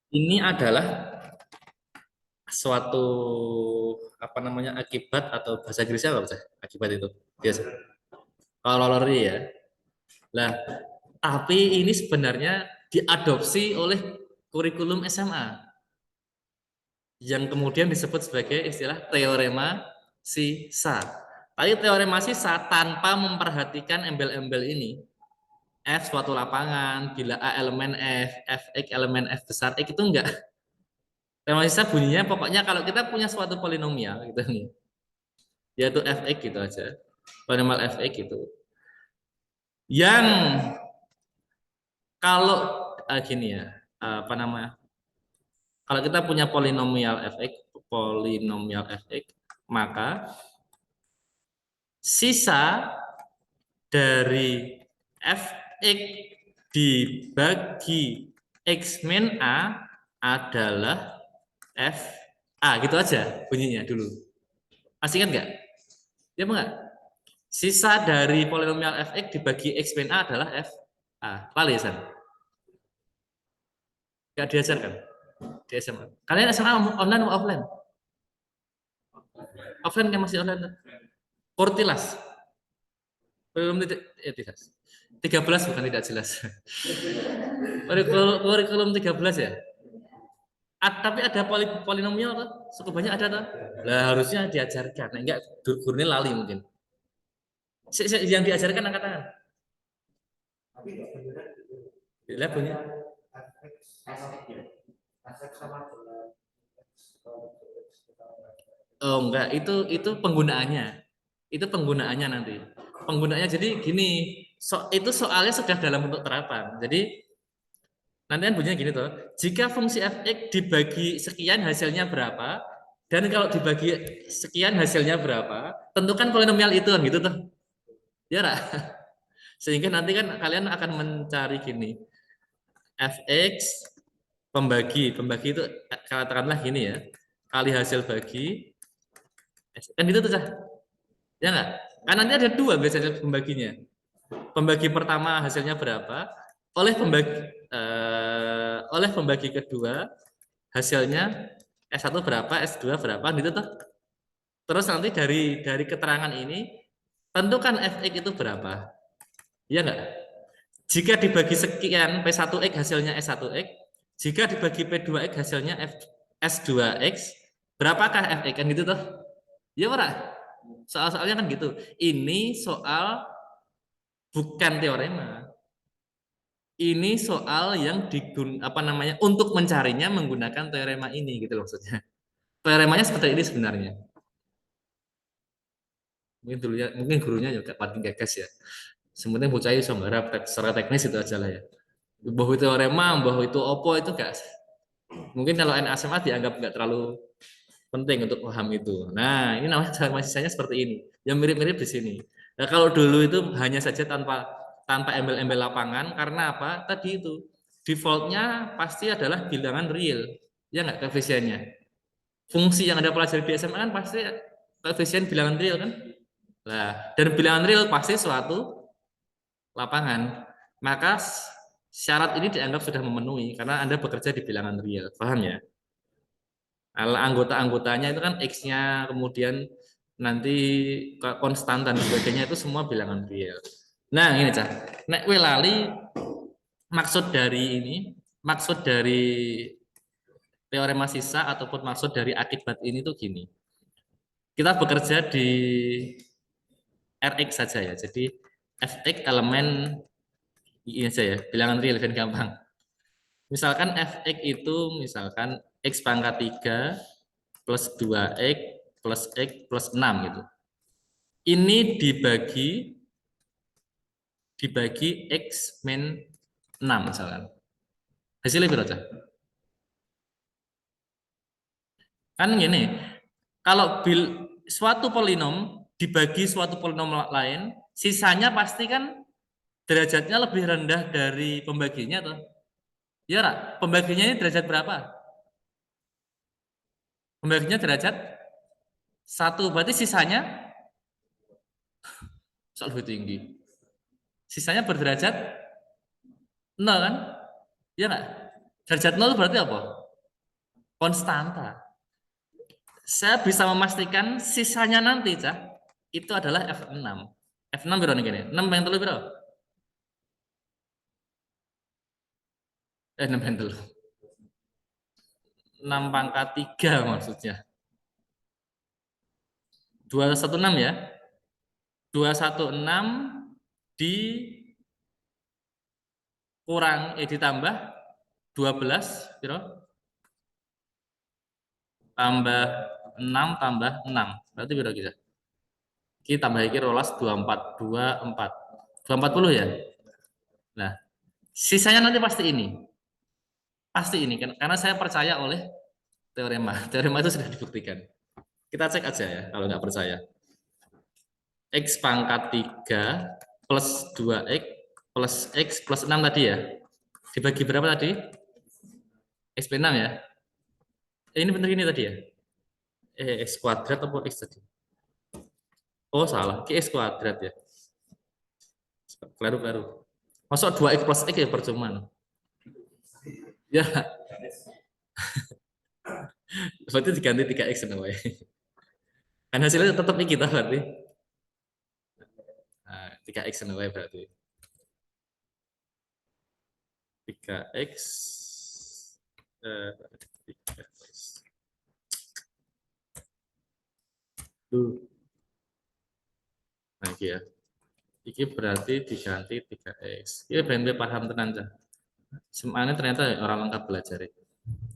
Ini adalah suatu apa namanya akibat atau bahasa Inggrisnya apa sih? Akibat itu biasa. Corollary ya. Lah, tapi ini sebenarnya diadopsi oleh kurikulum SMA yang kemudian disebut sebagai istilah teorema sisa. Tapi teorema sisa tanpa memperhatikan embel-embel ini. F suatu lapangan, bila A elemen F, Fx elemen F besar X itu enggak. Teorema sisa bunyinya pokoknya kalau kita punya suatu polinomial gitu nih, yaitu Fx gitu aja. Polinomial Fx gitu. Yang kalau gini ya, apa namanya? Kalau kita punya polinomial Fx, maka sisa dari Fx dibagi X min A adalah F A gitu aja bunyinya dulu. Masih ingat nggak? Ya enggak? Sisa dari polinomial Fx dibagi X min A adalah F A. Lali ya, San? Nggak diajarkan di SMA. Kalian SMA online atau offline? Offline kan masih online. Kurtilas. Belum tidak, tidak. 13 bukan tidak jelas. Kurikulum 13 ya? Tapi ada polinomial tuh, cukup banyak ada tuh. Lah harusnya diajarkan. Nah, enggak gurunya lali mungkin. Yang diajarkan angkat tangan. Lihat punya. Oh enggak, itu penggunaannya. Itu penggunaannya nanti. Penggunaannya jadi gini, itu soalnya sudah dalam bentuk terapan. Jadi nanti kan bunyinya gini tuh. Jika fungsi fx dibagi sekian hasilnya berapa, dan kalau dibagi sekian hasilnya berapa, tentukan polinomial itu kan gitu tuh. Ya lah. Sehingga nanti kan kalian akan mencari gini. Fx pembagi itu katakanlah gini ya. Kali hasil bagi kan gitu tuh, Cah. Ya enggak? Kan nanti ada dua biasanya pembaginya. Pembagi pertama hasilnya berapa? Oleh pembagi kedua hasilnya S1 berapa, S2 berapa gitu tuh. Terus nanti dari keterangan ini tentukan Fx itu berapa. Iya enggak? Jika dibagi sekian P1X hasilnya S1X, jika dibagi P2X hasilnya S2X, berapakah Fx kan gitu tuh? Ya ora? Soal-soalnya kan gitu. Ini soal bukan teorema. Ini soal yang apa namanya untuk mencarinya menggunakan teorema ini gitu loh maksudnya. Teoremanya seperti ini sebenarnya. Mungkin dulunya mungkin gurunya juga paling gagas ya. Sebenarnya bocah itu secara teknis itu aja lah ya. Bahwa itu teorema, bahwa itu opo itu gak. Mungkin kalau SMA dianggap nggak terlalu penting untuk paham itu. Nah, ini namanya sisanya seperti ini. Yang mirip-mirip di sini. Nah, kalau dulu itu hanya saja tanpa tanpa embel-embel lapangan karena apa? Tadi itu defaultnya pasti adalah bilangan real. Ya nggak koefisiennya. Fungsi yang ada pelajari di SMA kan pasti koefisien bilangan real kan? Nah, dan bilangan real pasti suatu lapangan. Maka syarat ini dianggap sudah memenuhi karena Anda bekerja di bilangan real. Paham ya? Anggota-anggotanya itu kan X-nya, kemudian nanti konstan dan sebagainya itu semua bilangan real. Nah, ini Cah. Nek we lali maksud dari teorema sisa ataupun maksud dari akibat ini tuh gini. Kita bekerja di Rx saja ya. Jadi Fx elemen ini aja ya, bilangan real kan gampang. Misalkan Fx itu misalkan X pangkat 3 plus 2x plus X plus 6 gitu. Ini dibagi X min 6 misalkan. Hasilnya berapa? Kan gini, kalau suatu polinom dibagi suatu polinom lain, sisanya pasti kan derajatnya lebih rendah dari pembaginya tuh. Ya, Ra? Pembaginya ini derajat berapa? Pembaginya derajat 1, berarti sisanya lebih tinggi. Sisanya berderajat 0 kan? Ya nggak? Derajat 0 berarti apa? konstanta. Saya bisa memastikan sisanya nanti, Cah, itu adalah F6. F6 berapa nih gini? 6 yang telu berapa? 6 yang telu. 6 pangkat 3 maksudnya. 216 ya. 216 ditambah 12 berapa? Tambah 6 tambah 6. Berarti berapa kita? Kita tambah iki rolas 24 24. 240 ya. Nah, sisanya nanti pasti ini. Pasti ini kan karena saya percaya oleh teorema. Teorema itu sudah dibuktikan. Kita cek aja ya kalau nggak percaya. X pangkat 3 plus 2X plus X plus 6 tadi ya. Dibagi berapa tadi? X 6 ya. Ini benar ini tadi ya. X kuadrat atau X tadi? Oh salah, X kuadrat ya. Baru-baru. Masuk 2X plus X ya percuma. Ya, berarti diganti 3X namanya. Kan hasilnya tetap ini kita berarti. Nah, 3X namanya berarti. 3X 3X. Nah, ini ya. Ini berarti diganti 3X. Ini BNP paham tenan cah. Semuanya ternyata orang lengkap belajar.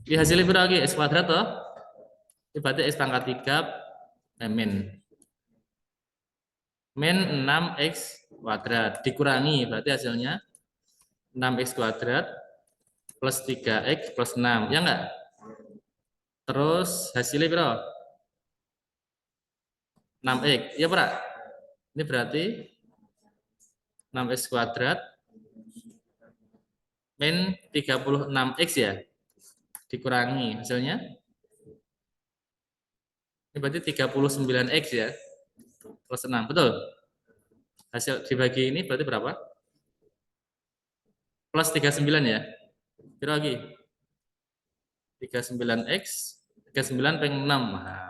Ini hasilnya berapa lagi? X kuadrat toh? Ini berarti X pangkat 3 min 6X kuadrat dikurangi berarti hasilnya 6X kuadrat plus 3X plus 6 ya enggak? Terus hasilnya berapa? 6X ya Pak? Ini berarti 6X kuadrat min 36X ya dikurangi hasilnya ini berarti 39X ya plus 6 betul? Hasil dibagi ini berarti berapa? Plus 39 ya berapa lagi? 39X 39 peng 6 nah.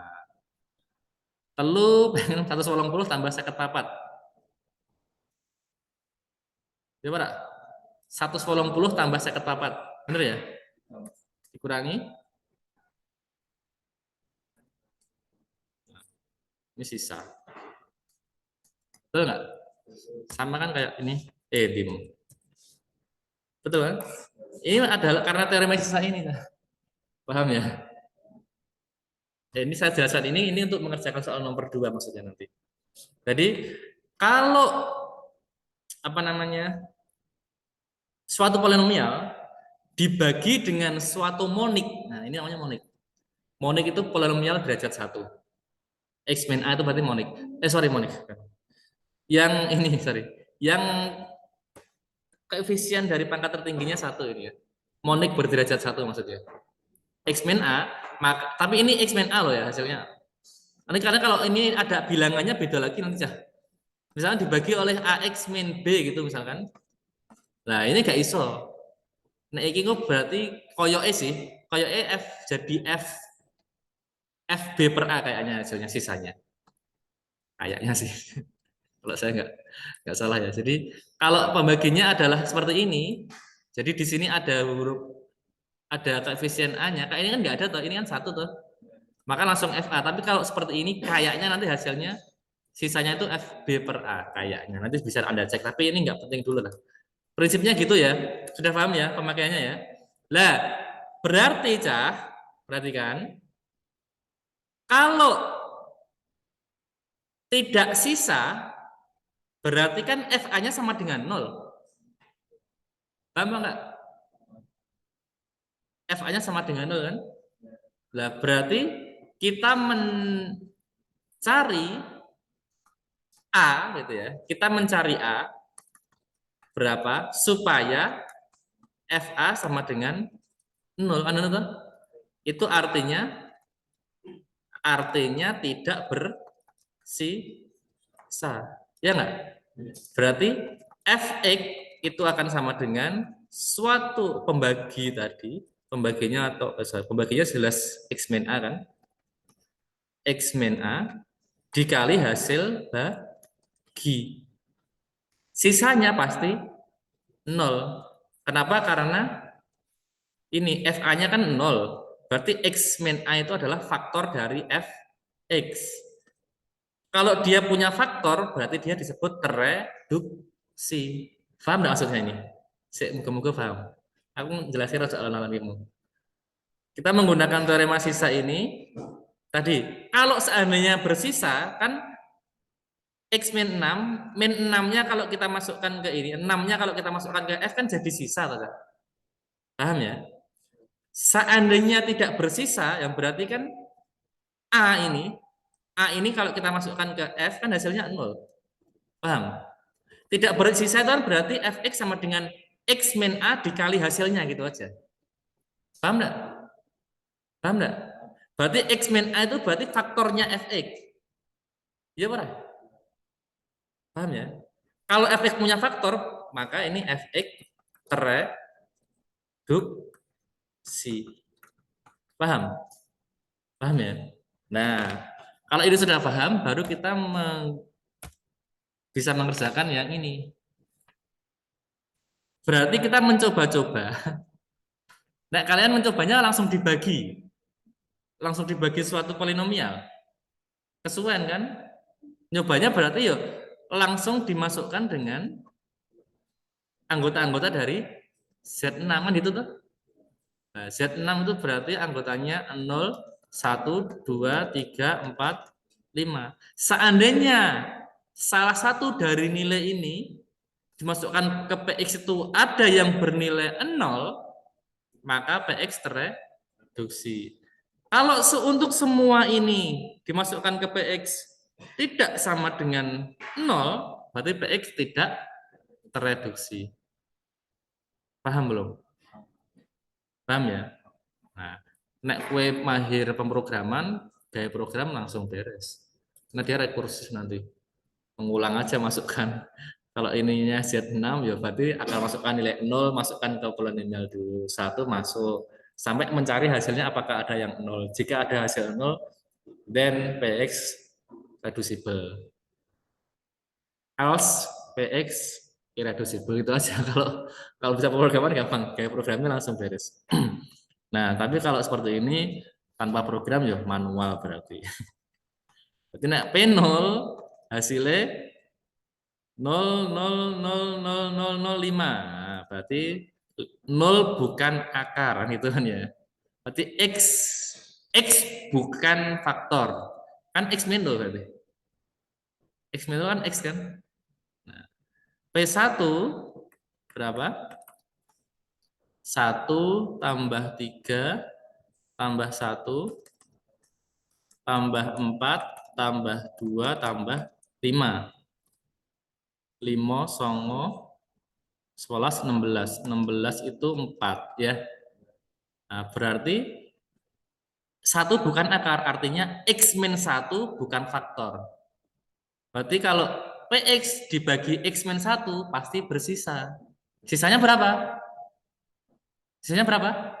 Telu pengen 180 tambah 54 ya Pak? 180 tambah 54 bener ya? Dikurangi ini sisa betul nggak? Sama kan kayak ini dim betul kan? Ini adalah karena teorema sisa ini paham ya? Ini saya jelaskan ini untuk mengerjakan soal nomor 2 maksudnya nanti. Jadi kalau apa namanya suatu polinomial dibagi dengan suatu monik, nah ini namanya monik. Monik itu polinomial derajat 1. X min A itu berarti monik. Sorry monik. Yang ini sorry. Yang koefisien dari pangkat tertingginya 1 ini ya. Monik berderajat 1 maksudnya. X min A, maka tapi ini X min A loh ya hasilnya. Nanti karena kalau ini ada bilangannya beda lagi nanti ya. Misalkan dibagi oleh AX min B gitu misalkan. Nah, ini gak iso. Nah, ini berarti koyoke sih. Koyoke F jadi FB per A kayaknya hasilnya sisanya. Kayaknya sih. Kalau saya nggak salah ya. Jadi kalau pembaginya adalah seperti ini. Jadi di sini ada koefisien A-nya. Kayak ini kan nggak ada toh. Ini kan 1 toh. Maka langsung FA. Tapi kalau seperti ini kayaknya nanti hasilnya sisanya itu FB per A kayaknya. Nanti bisa Anda cek. Tapi ini nggak penting dulu lah. Prinsipnya gitu ya. Sudah paham ya pemakaiannya ya? Lah, berarti perhatikan. Kalau tidak sisa, berarti kan FA-nya sama dengan 0. Paham nggak? FA-nya sama dengan 0 kan? Lah, berarti kita mencari A gitu ya. Kita mencari A berapa supaya FA sama dengan 0 kan itu? Itu artinya tidak bersisa. Ya enggak? Berarti Fx itu akan sama dengan suatu pembagi tadi, pembaginya atau pembaginya jelas X min A kan? X min A dikali hasil bagi. Sisanya pasti 0. Kenapa? Karena ini FA-nya kan 0. Berarti X min A itu adalah faktor dari Fx. Kalau dia punya faktor, berarti dia disebut tereduksi. Paham nggak maksudnya ini? Moga-moga paham. Aku jelasin aja alon-alon. Kita menggunakan teorema sisa ini tadi. Kalau seandainya bersisa, kan X min 6, min 6-nya kalau kita masukkan ke ini, 6-nya kalau kita masukkan ke F kan jadi sisa, kan? Paham ya? Seandainya tidak bersisa, yang berarti kan A ini kalau kita masukkan ke F kan hasilnya 0. Paham? Tidak bersisa itu kan berarti Fx sama dengan X min A dikali hasilnya gitu aja. Paham enggak? Paham enggak? Berarti X min A itu berarti faktornya Fx. Iya, Pak? Paham ya? Kalau Fx punya faktor, maka ini Fx tereduksi. Paham? Paham ya? Nah, kalau ini sudah paham, baru kita bisa mengerjakan yang ini. Berarti kita mencoba-coba. Nah, kalian mencobanya langsung dibagi. Langsung dibagi suatu polinomial. Kesuwen kan? Nyobanya berarti yuk langsung dimasukkan dengan anggota-anggota dari Z6 kan itu tuh. Nah, Z6 itu berarti anggotanya 0, 1, 2, 3, 4, 5. Seandainya salah satu dari nilai ini dimasukkan ke PX itu ada yang bernilai 0, maka PX tereduksi. Kalau untuk semua ini dimasukkan ke PX tidak sama dengan 0, berarti PX tidak tereduksi. Paham belum? Paham ya? Nah, nek kue mahir pemrograman, gaya program langsung beres. Nah, dia rekursif nanti. Mengulang aja masukkan. Kalau ininya Z6, ya berarti akan masukkan nilai 0, masukkan ke polinomial dulu. 1 masuk. Sampai mencari hasilnya apakah ada yang 0. Jika ada hasil 0, then PX reducible. Else PX irreducible. Itu aja. Kalau bisa pemrograman gampang. Gaya programnya langsung beres. Nah, tapi kalau seperti ini tanpa program ya manual berarti. Berarti nek P0 hasilnya 0,0000005. Nah, berarti 0 bukan akar gitu kan ya. Berarti X bukan faktor. Kan X min tuh berarti. X min itu kan X kan. Nah, P1 berapa? 1 tambah 3 tambah 1 tambah 4 tambah 2 tambah 5. 5, songo, 11, 16. 16 itu 4 ya. Nah, berarti 1 bukan akar, artinya X min 1 bukan faktor. Berarti kalau PX dibagi X min 1 pasti bersisa. Sisanya berapa? Sisanya berapa?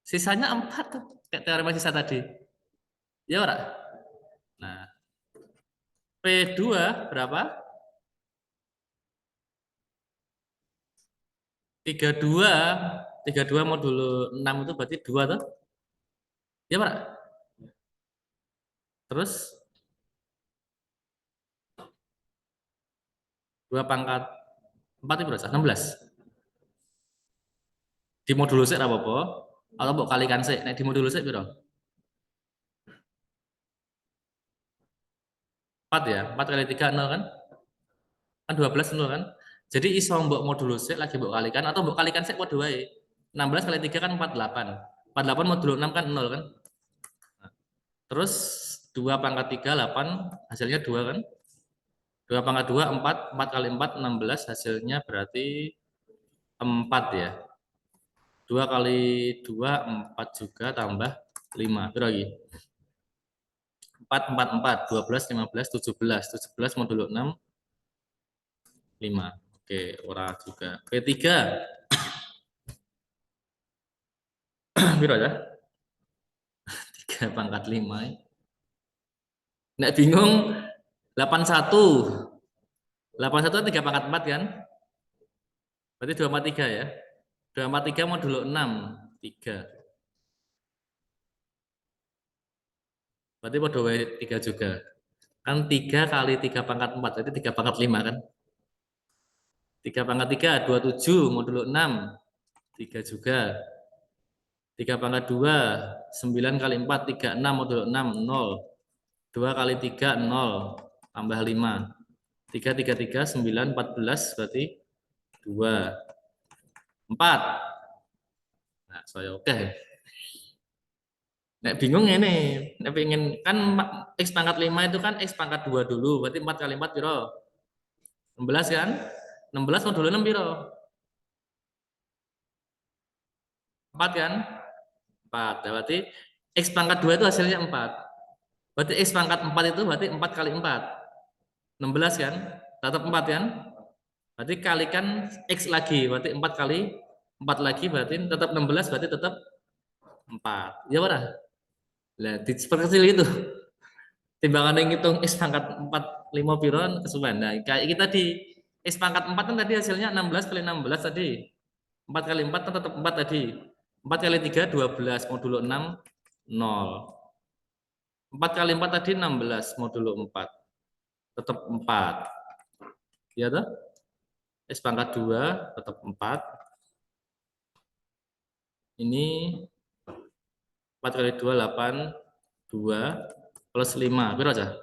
Sisanya 4 tuh, kayak teorema sisa tadi. Ya, ora? Nah, P2 berapa? 32. 32 modulo 6 itu berarti 2 tuh. Ya, Pak? Terus 2 pangkat 4 itu berapa? 16. Di modulo sik apa-apa? Atau mbok kalikan sik, nek di modulo sik piro? 4 ya. 4 kali 3 0 kan? Kan 12 0 kan? Jadi iso mbok modulo sik lagi mbok kalikan atau mbok kalikan sik padha wae. 16 kali 3 kan 48. 48 modulo 6 kan 0 kan? Nah, terus 2 pangkat 3 8 hasilnya 2 kan? 2 pangkat 2 4, 4 kali 4 16 hasilnya berarti 4 ya. 2 kali 2 4 juga tambah 5. Berapa lagi? 4 4 4 12 15 17. 17 modulo 6 5. Oke, ora juga. P3 piro ya? 3 pangkat 5. Nek bingung 81. 81 3 pangkat 4 kan? Berarti 2/3 ya. 2/3 modulo 6. 3. Berarti modulo 3 juga. Kan 3 kali 3 pangkat 4. Berarti 3 pangkat 5 kan? 3 pangkat 3, 27 modulo 6. 3 juga. 3 pangkat 2, 9 kali 4, 36 modulo 6, 0. 2 kali 3, 0. Tambah 5. 3, 3, 3, 9, 14, berarti 2. 4. Nah, saya oke. Nek bingung ini, nek pengen kan X pangkat 5 itu kan X pangkat 2 dulu, berarti 4 kali 4 piro? 16 kan? 16 modulo 6 piro? 4 kan? 4. Berarti X pangkat 2 itu hasilnya 4. Berarti X pangkat 4 itu berarti 4 kali 4. 16 kan? Tetap 4 kan? Berarti kalikan X lagi, berarti 4 kali 4 lagi berarti tetap 16, berarti tetap 4. Ya berapa? Lah, diperkecil itu. Timbangan yang ngitung X pangkat 4, 5 piron kesuwen. Nah, kayak kita di X pangkat 4 kan tadi hasilnya 16 kali 16 tadi. 4 kali 4 kan tetap 4 tadi. 4 kali 3, 12. Modulo 6, 0. 4 kali 4 tadi 16. Modulo 4. Tetap 4. Ya toh? X pangkat 2 tetap 4. Ini 4 kali 2, 8. 2 plus 5. Berapa aja?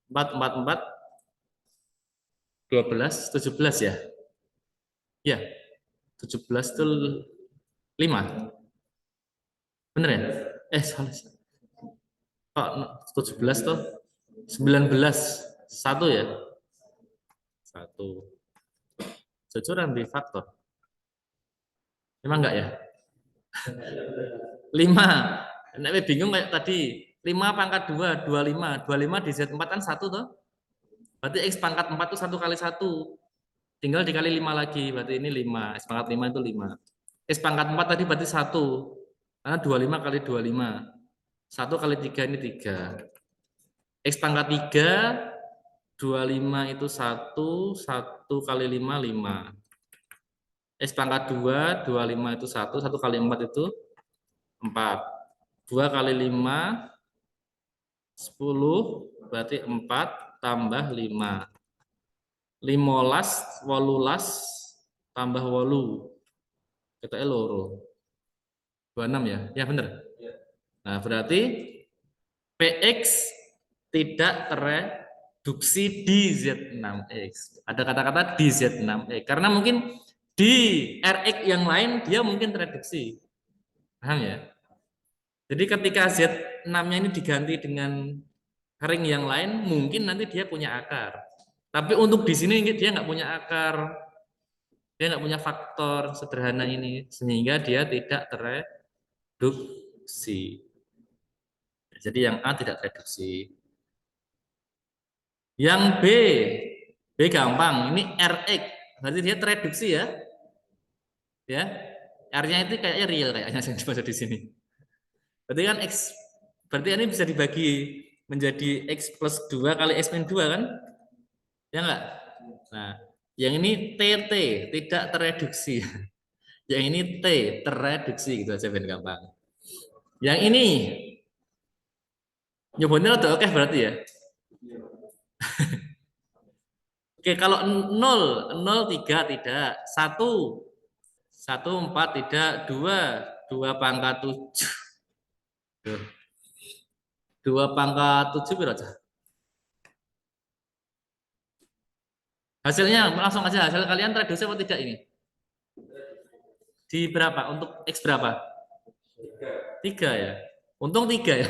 4, 4, 4. 12, 17 ya? Ya, 17 itu 5. Bener ya? Salah. Oh, 17 tuh 19. 1 ya? 1. Jujur ambil faktor. Emang enggak ya? 5. Nek bingung kayak tadi. 5 pangkat 2, 25. 25 di Z4 kan 1 tuh. Berarti X pangkat 4 itu 1 kali 1. Tinggal dikali 5 lagi. Berarti ini 5. X pangkat 5 itu 5. X pangkat 4 tadi berarti 1. Karena 25 kali 25. 1 kali 3 ini 3. X pangkat 3, 25 itu 1. 1 kali 5, 5. X pangkat 2, 25 itu 1. 1 kali 4 itu 4. 2 kali 5, 10. Berarti 4 tambah 5. 15, 18 tambah 8. Kita loro. 26 ya? Ya benar. Nah, berarti PX tidak tereduksi di Z6X. Ada kata-kata di Z6X. Karena mungkin di RX yang lain dia mungkin tereduksi. Paham ya? Jadi ketika Z6-nya ini diganti dengan ring yang lain, mungkin nanti dia punya akar. Tapi untuk di sini dia nggak punya akar. Dia nggak punya faktor sederhana ini. Sehingga dia tidak tereduksi. Jadi yang A tidak tereduksi. Yang B gampang. Ini RX, berarti dia tereduksi ya. Ya, R-nya itu kayaknya real kayaknya yang dimaksud di sini. Berarti kan X, berarti ini bisa dibagi menjadi X plus 2 kali X min 2 kan? Ya enggak? Nah, yang ini TT tidak tereduksi. Yang ini T tereduksi gitu aja ben gampang. Yang ini nyebutnya udah oke berarti ya. Oke, kalau 0, 3 tidak, 1, 4 tidak, 2 pangkat 7. 2 pangkat 7 berapa? Hasilnya langsung aja, hasil kalian tereduksi atau tidak ini? Di berapa? Untuk X berapa? 3 ya. Untung 3 ya.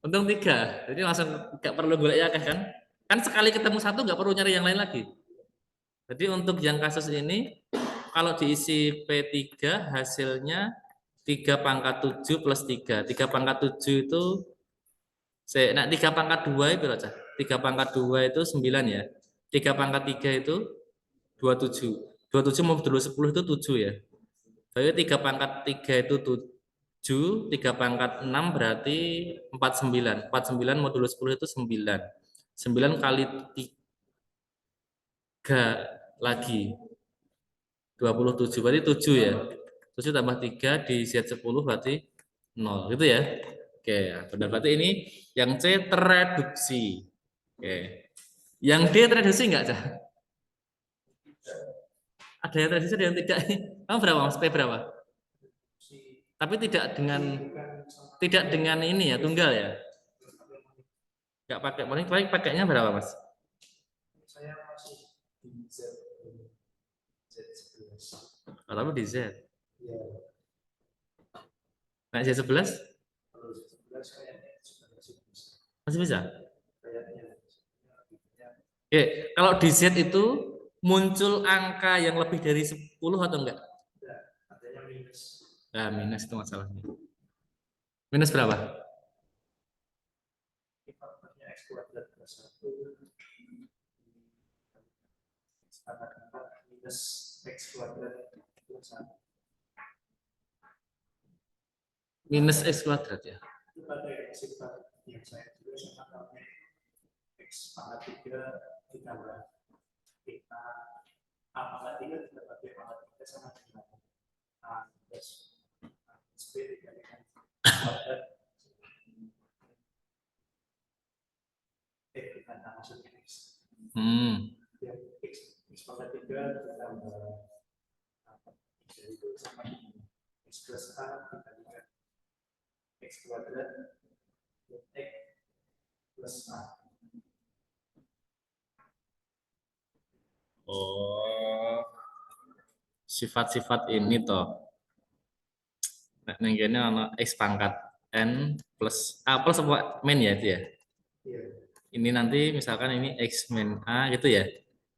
Untung 3. Jadi langsung nggak perlu golek ya kan? Kan sekali ketemu 1 nggak perlu nyari yang lain lagi. Jadi untuk yang kasus ini kalau diisi P3 hasilnya 3 pangkat 7 plus 3. 3 pangkat 7 itu nah 3 pangkat 2 itu aja. 3 pangkat 2 itu 9 ya. 3 pangkat 3 itu 27. 27 mau dulu 10 itu 7 ya. Jadi 3 pangkat 3 itu 3 pangkat 6 berarti 49. 49 modulo 10 itu 9. 9 kali 3 lagi 27 berarti 7 ya. 7 tambah 3 di Z10 berarti 0 gitu ya. Oke, ya, benar berarti ini yang C tereduksi. Oke. Yang D tereduksi enggak, Cah? Ada yang tereduksi, ada yang tidak. Kamu berapa, Mas? P berapa? Tapi tidak dengan ini ya, tunggal ya. Enggak pakai, paling pakainya berapa, Mas? Saya masih di Z11. Atau di Z. Iya. Nah, Z11 Kalau Z11 kayaknya sudah masih bisa. kayaknya. Oke, kalau di Z itu muncul angka yang lebih dari 10 atau enggak? Adanya minus. Nah, minus itu masalahnya. Minus berapa? Faktornya X kuadrat plus 1 minus X kuadrat plus 1. Minus X kuadrat ya. Itu pada sifat yang saya tulis namanya X pangkat 3 ditambah kita A pangkat 3 ditambah B pangkat 3 sama dengan A plus B dikalikan kuadrat bukan A maksudnya X. Ya, X pangkat 3 ditambah itu sama dengan X plus A dikalikan X kuadrat X plus A. Oh, sifat-sifat ini toh. Nah, ini ada X pangkat N plus A plus apa min ya itu ya. Iya. Ini nanti misalkan ini X min A gitu ya.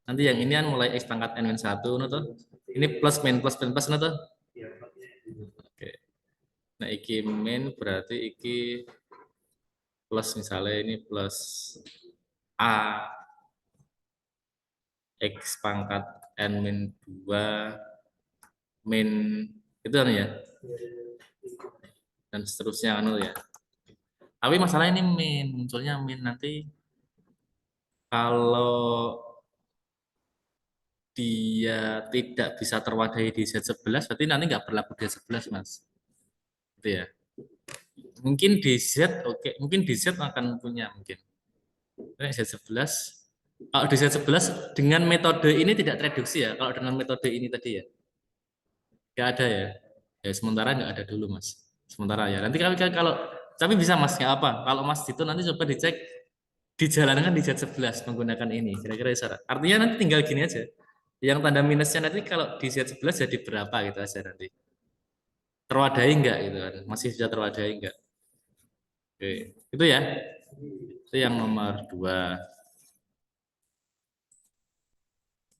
Nanti yang ini kan mulai X pangkat N min 1 no toh. Ini plus min plus min plus no toh. Iya, Oke. Nah, iki min berarti iki plus misalnya ini plus A X pangkat N min 2 min itu kan ya. Dan seterusnya kan ya. Tapi masalah ini min, munculnya min nanti kalau dia tidak bisa terwadahi di Z11 berarti nanti nggak berlaku di Z11 Mas. Gitu ya. Mungkin di Z oke, mungkin di Z akan punya mungkin. Z11 kalau di Z11 dengan metode ini tidak tereduksi ya. Kalau dengan metode ini tadi ya. Nggak ada ya. Ya sementara nggak ada dulu Mas. Sementara ya. Nanti kalau tapi bisa Mas nggak apa. Kalau Mas itu nanti coba dicek dijalankan di Z11 menggunakan ini. Kira-kira syarat. Artinya nanti tinggal gini aja. Yang tanda minusnya nanti kalau di Z11 jadi berapa gitu aja nanti. Terwadahi enggak gitu kan. Masih bisa terwadahi enggak. Oke. Itu ya. Itu yang nomor 2.